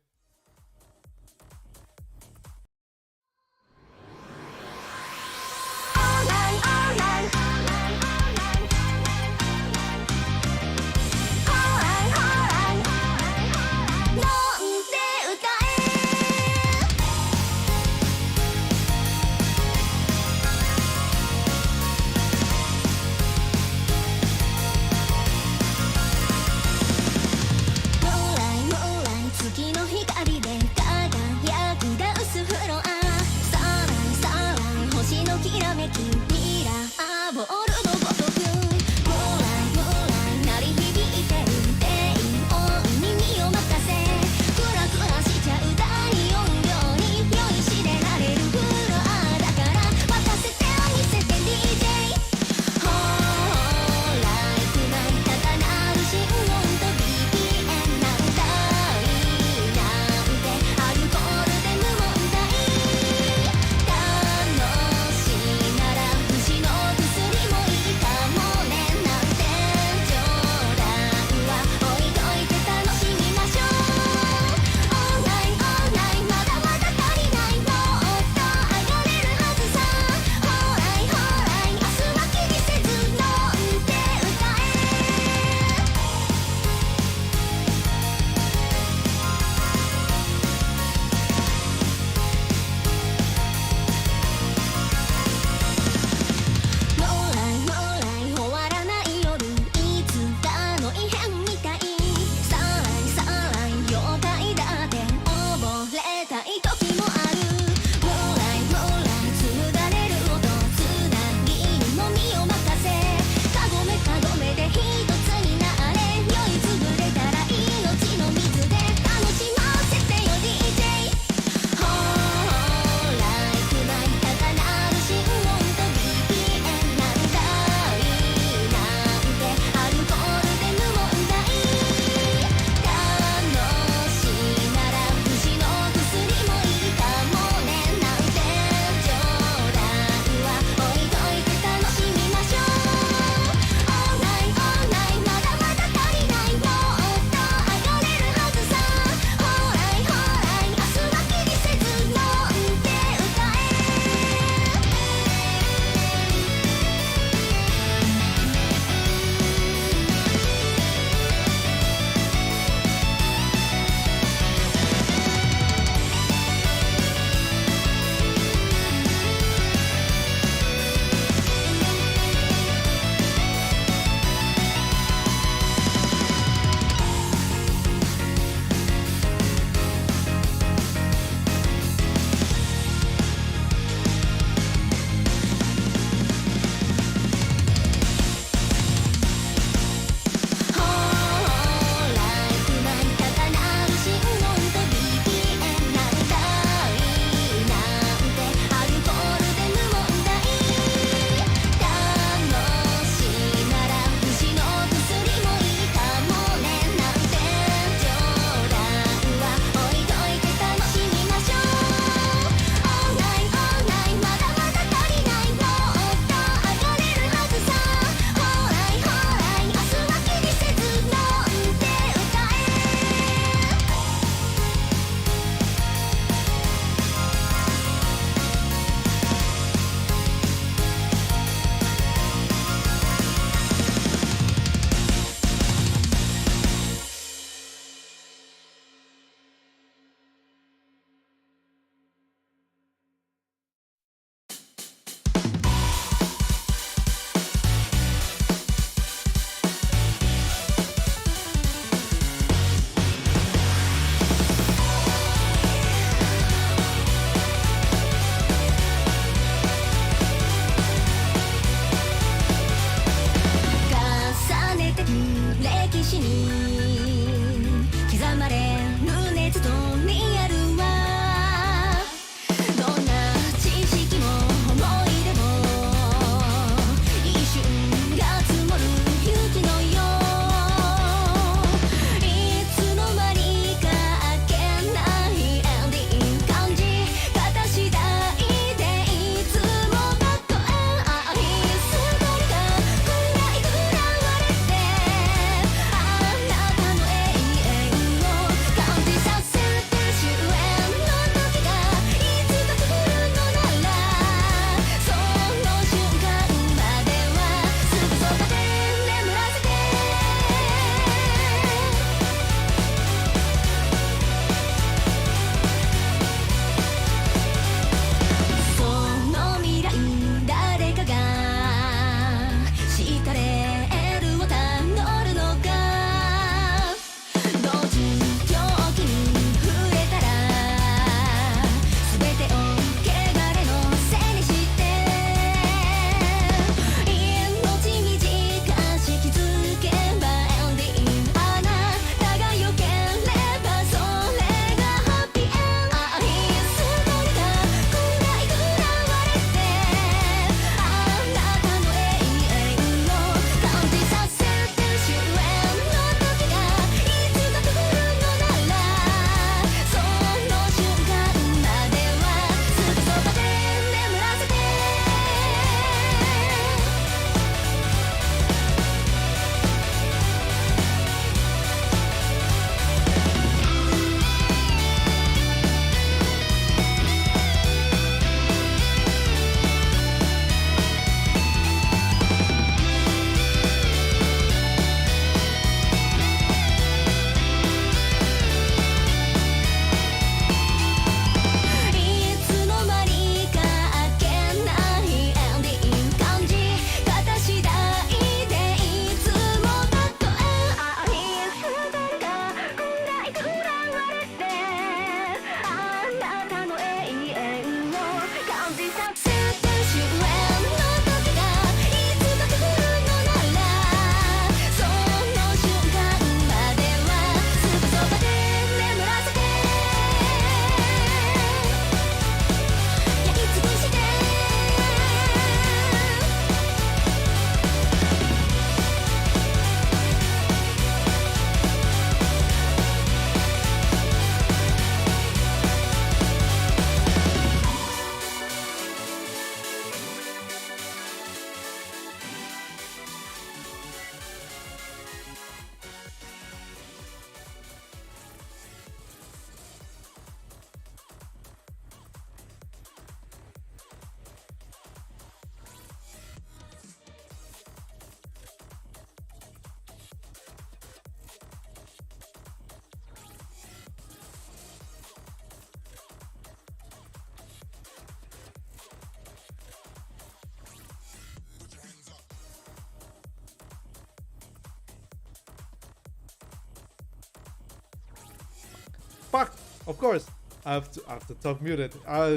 Fuck! Of course! I have to talk muted.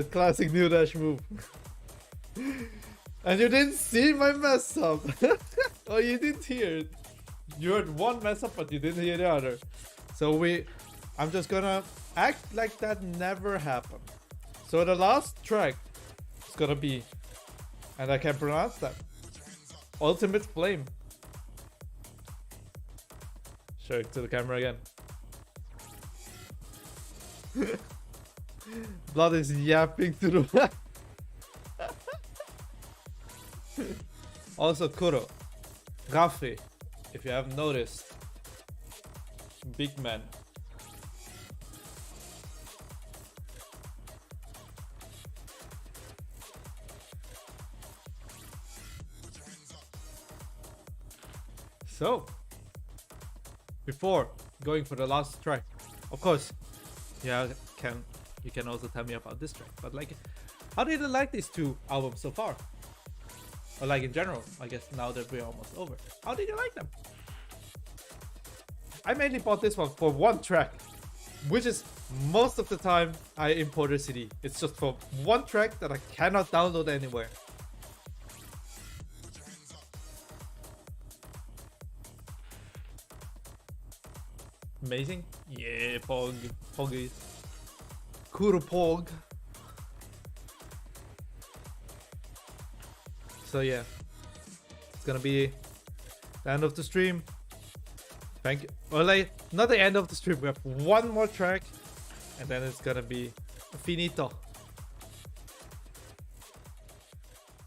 Classic Neodash move. And you didn't see my mess up. Oh, you didn't hear it. You heard one mess up, but you didn't hear the other. So I'm just gonna act like that never happened. So the last track is gonna be, and I can pronounce that, Ultimate Flame. Show it to the camera again. Blood is yapping to the Also Kuro, Rafi, if you haven't noticed, big man. So, before going for the last track, of course, yeah, you can also tell me about this track. But like, how did you like these two albums so far? Or like in general, I guess now that we're almost over. How did you like them? I mainly bought this one for one track, which is most of the time I import a CD. It's just for one track that I cannot download anywhere. Amazing? Yeah, Pog. Poggy. Kuro Pog. So yeah, it's gonna be the end of the stream. Thank you. Well, like, not the end of the stream. We have one more track, and then it's gonna be finito.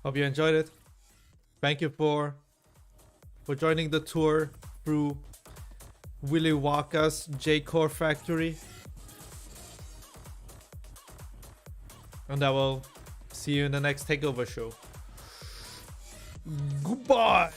Hope you enjoyed it. Thank you for joining the tour through Willy Wacca's J-Core factory. And I will see you in the next Takeover show. Goodbye!